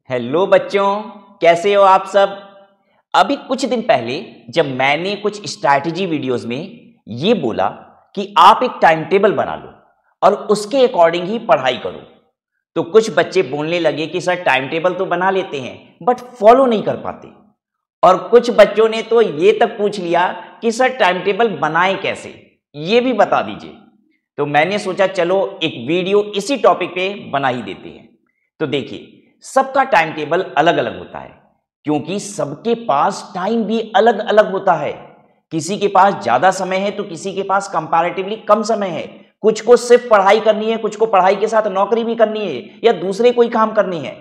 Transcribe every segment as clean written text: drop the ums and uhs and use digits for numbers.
Hello बच्चों, कैसे हो आप सब। अभी कुछ दिन पहले जब मैंने कुछ स्ट्रैटेजी वीडियोस में ये बोला कि आप एक टाइम टेबल बना लो और उसके अकॉर्डिंग ही पढ़ाई करो, तो कुछ बच्चे बोलने लगे कि सर टाइम टेबल तो बना लेते हैं बट फॉलो नहीं कर पाते। और कुछ बच्चों ने तो ये तक पूछ लिया कि सर टाइम टेबल बनाएं कैसे, ये भी बता दीजिए। तो मैंने सोचा चलो एक वीडियो इसी टॉपिक पे बना ही देते हैं। तो देखिए, सबका टाइम टेबल अलग अलग होता है क्योंकि सबके पास टाइम भी अलग अलग होता है। किसी के पास ज्यादा समय है तो किसी के पास कंपैरेटिवली कम समय है। कुछ को सिर्फ पढ़ाई करनी है, कुछ को पढ़ाई के साथ नौकरी भी करनी है या दूसरे कोई काम करनी है।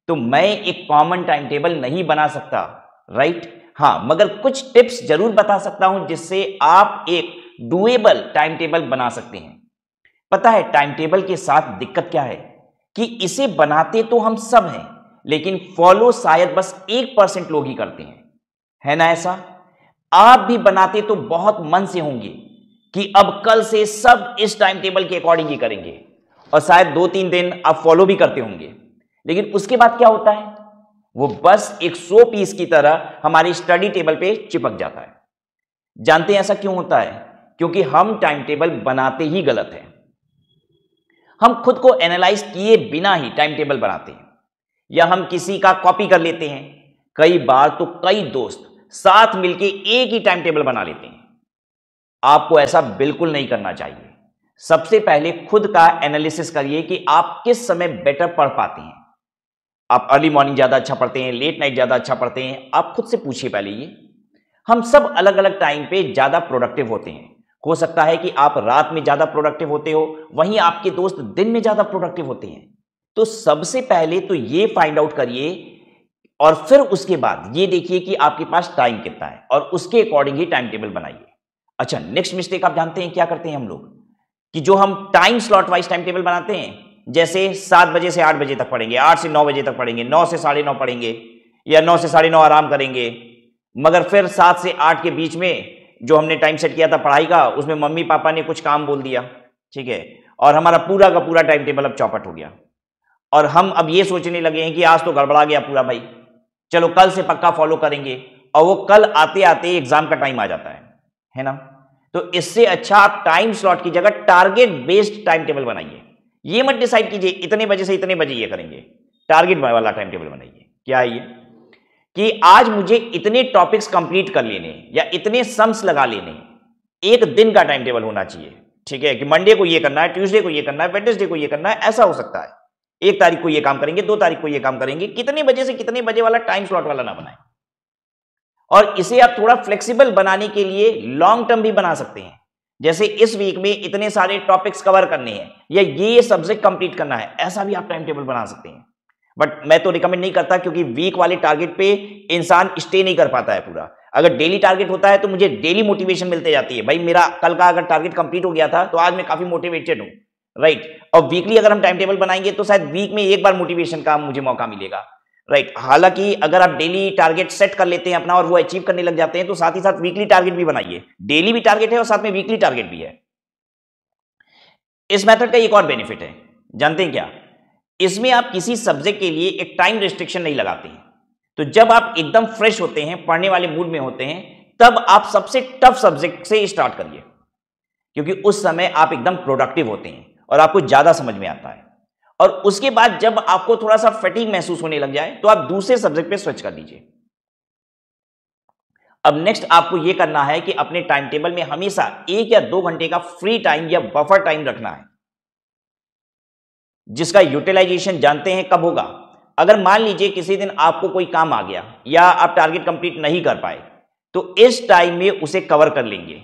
तो मैं एक कॉमन टाइम टेबल नहीं बना सकता, राइट। हाँ, मगर कुछ टिप्स जरूर बता सकता हूं जिससे आप एक डुएबल टाइम टेबल बना सकते हैं। पता है टाइम टेबल के साथ दिक्कत क्या है कि इसे बनाते तो हम सब हैं लेकिन फॉलो शायद बस 1% लोग ही करते हैं, है ना ऐसा। आप भी बनाते तो बहुत मन से होंगे कि अब कल से सब इस टाइम टेबल के अकॉर्डिंग ही करेंगे और शायद 2-3 दिन आप फॉलो भी करते होंगे, लेकिन उसके बाद क्या होता है, वो बस एक 100 पीस की तरह हमारी स्टडी टेबल पे चिपक जाता है। जानते हैं ऐसा क्यों होता है? क्योंकि हम टाइम टेबल बनाते ही गलत है। हम खुद को एनालाइज किए बिना ही टाइम टेबल बनाते हैं या हम किसी का कॉपी कर लेते हैं। कई बार तो कई दोस्त साथ मिलकर एक ही टाइम टेबल बना लेते हैं। आपको ऐसा बिल्कुल नहीं करना चाहिए। सबसे पहले खुद का एनालिसिस करिए कि आप किस समय बेटर पढ़ पाते हैं। आप अर्ली मॉर्निंग ज्यादा अच्छा पढ़ते हैं, लेट नाइट ज्यादा अच्छा पढ़ते हैं, आप खुद से पूछिए पहले ये। हम सब अलग अलग टाइम पे ज्यादा प्रोडक्टिव होते हैं। हो सकता है कि आप रात में ज्यादा प्रोडक्टिव होते हो, वहीं आपके दोस्त दिन में ज्यादा प्रोडक्टिव होते हैं। तो सबसे पहले तो ये फाइंड आउट करिए और फिर उसके बाद ये देखिए कि आपके पास टाइम कितना है और उसके अकॉर्डिंग ही टाइम टेबल बनाइए। अच्छा, नेक्स्ट मिस्टेक आप जानते हैं क्या करते हैं हम लोग, कि जो हम time slot wise time table बनाते हैं, जैसे 7 बजे से 8 बजे तक पढ़ेंगे, 8 से 9 बजे तक पढ़ेंगे, 9 से 9:30 पढ़ेंगे या 9 से 9:30 आराम करेंगे। मगर फिर 7 से 8 के बीच में जो हमने टाइम सेट किया था पढ़ाई का, उसमें मम्मी पापा ने कुछ काम बोल दिया, ठीक है, और हमारा पूरा का पूरा टाइम टेबल अब चौपट हो गया। और हम अब ये सोचने लगे हैं कि आज तो गड़बड़ा गया पूरा भाई, चलो कल से पक्का फॉलो करेंगे, और वो कल आते आते एग्जाम का टाइम आ जाता है ना। तो इससे अच्छा आप टाइम स्लॉट की जगह टारगेट बेस्ड टाइम टेबल बनाइए। ये मत डिसाइड कीजिए इतने बजे से इतने बजे ये करेंगे, टारगेट वाला टाइम टेबल बनाइए। क्या है ये कि आज मुझे इतने टॉपिक्स कंप्लीट कर लेने या इतने सम्स लगा लेने, एक दिन का टाइम टेबल होना चाहिए, ठीक है, कि मंडे को ये करना है, ट्यूसडे को ये करना है, वेडनेसडे को ये करना है। ऐसा हो सकता है 1 तारीख को ये काम करेंगे, 2 तारीख को ये काम करेंगे, कितने बजे से कितने बजे वाला टाइम स्लॉट वाला ना बनाए। और इसे आप थोड़ा फ्लेक्सिबल बनाने के लिए लॉन्ग टर्म भी बना सकते हैं, जैसे इस वीक में इतने सारे टॉपिक्स कवर करने हैं या ये सब्जेक्ट कंप्लीट करना है, ऐसा भी आप टाइम टेबल बना सकते हैं। बट मैं तो रिकमेंड नहीं करता क्योंकि वीक वाले टारगेट पे इंसान स्टे नहीं कर पाता है पूरा। अगर डेली टारगेट होता है तो मुझे डेली मोटिवेशन मिलते जाती है, भाई मेरा कल का अगर टारगेट कंप्लीट हो गया था तो आज मैं काफी मोटिवेटेड हूं, राइट। और वीकली अगर हम टाइम टेबल बनाएंगे तो शायद वीक में एक बार मोटिवेशन का मुझे मौका मिलेगा, राइट। हालांकि अगर आप डेली टारगेट सेट कर लेते हैं अपना और वो अचीव करने लग जाते हैं तो साथ ही साथ वीकली टारगेट भी बनाइए। डेली भी टारगेट है और साथ में वीकली टारगेट भी है। इस मेथड का एक और बेनिफिट है, जानते हैं क्या? इसमें आप किसी सब्जेक्ट के लिए एक टाइम रिस्ट्रिक्शन नहीं लगाते हैं। तो जब आप एकदम फ्रेश होते हैं, पढ़ने वाले मूड में होते हैं, तब आप सबसे टफ सब्जेक्ट से स्टार्ट करिए क्योंकि उस समय आप एकदम प्रोडक्टिव होते हैं और आपको ज्यादा समझ में आता है। और उसके बाद जब आपको थोड़ा सा फटीग महसूस होने लग जाए तो आप दूसरे सब्जेक्ट पे स्विच कर दीजिए। अब नेक्स्ट आपको यह करना है कि अपने टाइम टेबल में हमेशा 1 या 2 घंटे का फ्री टाइम या बफर टाइम रखना है, जिसका यूटिलाइजेशन जानते हैं कब होगा? अगर मान लीजिए किसी दिन आपको कोई काम आ गया या आप टारगेट कंप्लीट नहीं कर पाए तो इस टाइम में उसे कवर कर लेंगे।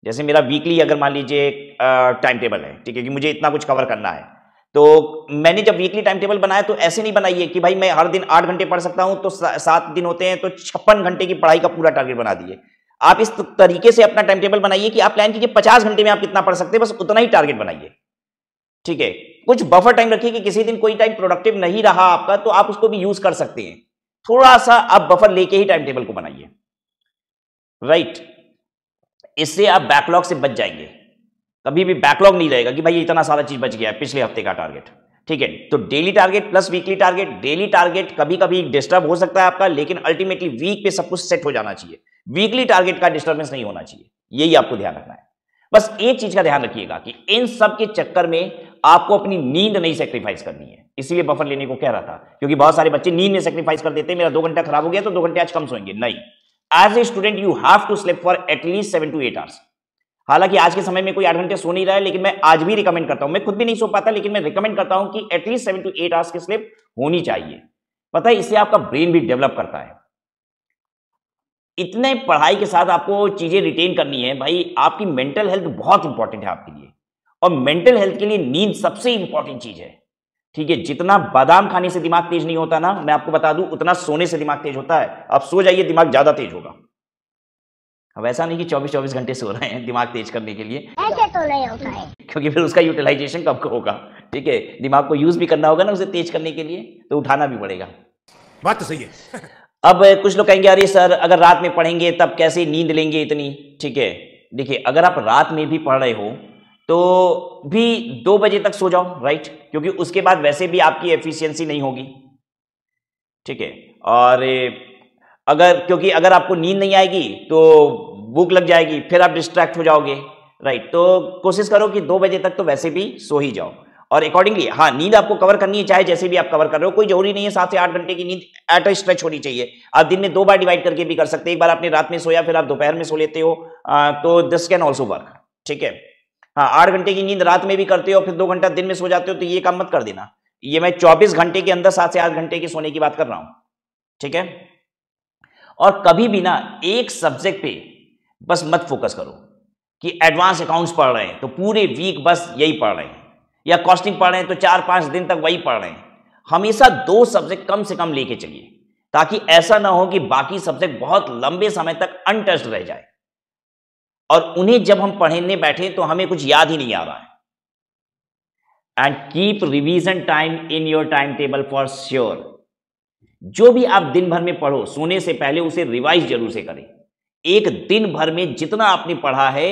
जैसे मेरा वीकली अगर मान लीजिए टाइम टेबल है, ठीक है, कि मुझे इतना कुछ कवर करना है, तो मैंने जब वीकली टाइम टेबल बनाया तो ऐसे नहीं बनाइए कि भाई मैं हर दिन 8 घंटे पढ़ सकता हूं, तो 7 दिन होते हैं तो 56 घंटे की पढ़ाई का पूरा टारगेट बना दिए। आप इस तरीके से अपना टाइम टेबल बनाइए कि आप प्लान कीजिए 50 घंटे में आप कितना पढ़ सकते हैं, बस उतना ही टारगेट बनाइए, ठीक है। कुछ बफर टाइम रखिए कि किसी दिन कोई टाइम प्रोडक्टिव नहीं रहा आपका तो आप उसको भी यूज कर सकते हैं। थोड़ा सा आप बफर लेके ही टाइम टेबल को बनाइए, राइट। इससे आप बैकलॉग से बच जाएंगे। कभी भी बैकलॉग नहीं रहेगा कि भाई इतना सारा चीज बच गया है पिछले हफ्ते का टारगेट, ठीक है। तो daily target plus weekly target, daily target कभी कभी डिस्टर्ब हो सकता है आपका, लेकिन अल्टीमेटली वीक पे सब कुछ सेट हो जाना चाहिए। वीकली टारगेट का डिस्टर्बेंस नहीं होना चाहिए, यही आपको ध्यान रखना है। बस एक चीज का ध्यान रखिएगा कि इन सब के चक्कर में आपको अपनी नींद नहीं सेक्रीफाइस करनी है, इसीलिए बफर लेने को कह रहा था, क्योंकि बहुत सारे बच्चे नींद में सेक्रीफाइस कर देते हैं, मेरा 2 घंटा खराब हो गया तो 2 घंटे आज कम सोएंगे। नहीं, as a student you have to sleep for at least 7 to 8 hours. हालांकि आज के समय में कोई 8 घंटे सो नहीं रहा है, लेकिन मैं आज भी रिकमेंड करता हूं, मैं खुद भी नहीं सो पाता, लेकिन मैं रिकमेंड करता हूं कि एटलीस्ट 7 to 8 आवर्स की स्लीप होनी चाहिए। पता है, इससे आपका ब्रेन भी डेवलप करता है। इतने पढ़ाई के साथ आपको चीजें रिटेन करनी है भाई, आपकी मेंटल हेल्थ बहुत इंपॉर्टेंट है आपके लिए, और मेंटल हेल्थ के लिए नींद सबसे इंपॉर्टेंट चीज है। ठीक है, जितना बादाम खाने से दिमाग तेज नहीं होता ना, मैं आपको बता दूं, उतना सोने से दिमाग तेज होता है। आप सो जाइए, दिमाग ज्यादा तेज होगा। अब ऐसा नहीं कि 24-24 घंटे सो रहे हैं दिमाग तेज करने के लिए, ऐसे तो नहीं होता है, क्योंकि फिर उसका यूटिलाइजेशन कब होगा। ठीक है, दिमाग को यूज भी करना होगा ना उसे तेज करने के लिए, तो उठाना भी पड़ेगा। बात तो सही है। अब कुछ लोग कहेंगे अरे सर, अगर रात में पढ़ेंगे तब कैसे नींद लेंगे इतनी। ठीक है, देखिए, अगर आप रात में भी पढ़ रहे हो तो भी 2 बजे तक सो जाओ, राइट, क्योंकि उसके बाद वैसे भी आपकी एफिशिएंसी नहीं होगी। ठीक है, और क्योंकि अगर आपको नींद नहीं आएगी तो भूख लग जाएगी, फिर आप डिस्ट्रैक्ट हो जाओगे, राइट। तो कोशिश करो कि 2 बजे तक तो वैसे भी सो ही जाओ, और अकॉर्डिंगली हाँ, नींद आपको कवर करनी है, चाहे जैसे भी आप कवर कर रहे हो, कोई जरूरी नहीं है 7 से 8 घंटे की नींद एट अ स्ट्रेच होनी चाहिए। आप दिन में 2 बार डिवाइड करके भी कर सकते हैं, एक बार आपने रात में सोया, फिर आप दोपहर में सो लेते हो, तो दिस कैन ऑल्सो वर्क। ठीक है, हाँ, 8 घंटे की नींद रात में भी करते हो, फिर 2 घंटा दिन में सो जाते हो, तो ये काम मत कर देना। ये मैं 24 घंटे के अंदर 7 से 8 घंटे की सोने की बात कर रहा हूं। ठीक है, और कभी भी ना एक सब्जेक्ट पे बस मत फोकस करो कि एडवांस अकाउंट्स पढ़ रहे हैं तो पूरे वीक बस यही पढ़ रहे हैं, या कॉस्टिंग पढ़ रहे हैं तो 4-5 दिन तक वही पढ़ रहे हैं। हमेशा 2 सब्जेक्ट कम से कम लेके चलिए, ताकि ऐसा ना हो कि बाकी सब्जेक्ट बहुत लंबे समय तक अनटच्ड रह जाए, और उन्हें जब हम पढ़ने बैठे तो हमें कुछ याद ही नहीं आ रहा है। And keep revision time in your time table for sure. जो भी आप दिन भर में पढ़ो, सोने से पहले उसे रिवाइज जरूर से करें। एक दिन भर में जितना आपने पढ़ा है,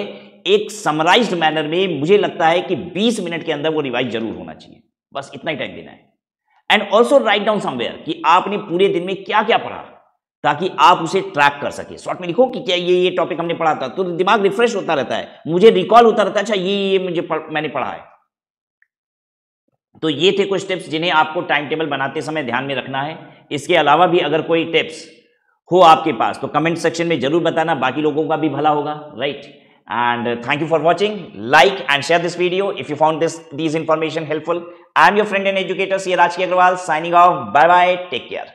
एक समराइज्ड मैनर में, मुझे लगता है कि 20 मिनट के अंदर वो रिवाइज जरूर होना चाहिए। बस इतना ही टाइम देना है। And also write down somewhere कि आपने पूरे दिन में क्या क्या पढ़ा, ताकि आप उसे ट्रैक कर सके। शॉर्ट में लिखो कि क्या ये टॉपिक हमने पढ़ा था, तो दिमाग रिफ्रेश होता रहता है, मुझे रिकॉल होता रहता है, अच्छा ये मैंने पढ़ा है। तो ये थे कुछ टिप्स जिन्हें आपको टाइम टेबल बनाते समय ध्यान में रखना है। इसके अलावा भी अगर कोई टिप्स हो आपके पास तो कमेंट सेक्शन में जरूर बताना, बाकी लोगों का भी भला होगा, right. And thank you for watching. Like and share this video if you found these information helpful. I am your friend and educator Siraj Agrawal signing off. Bye bye. Take care.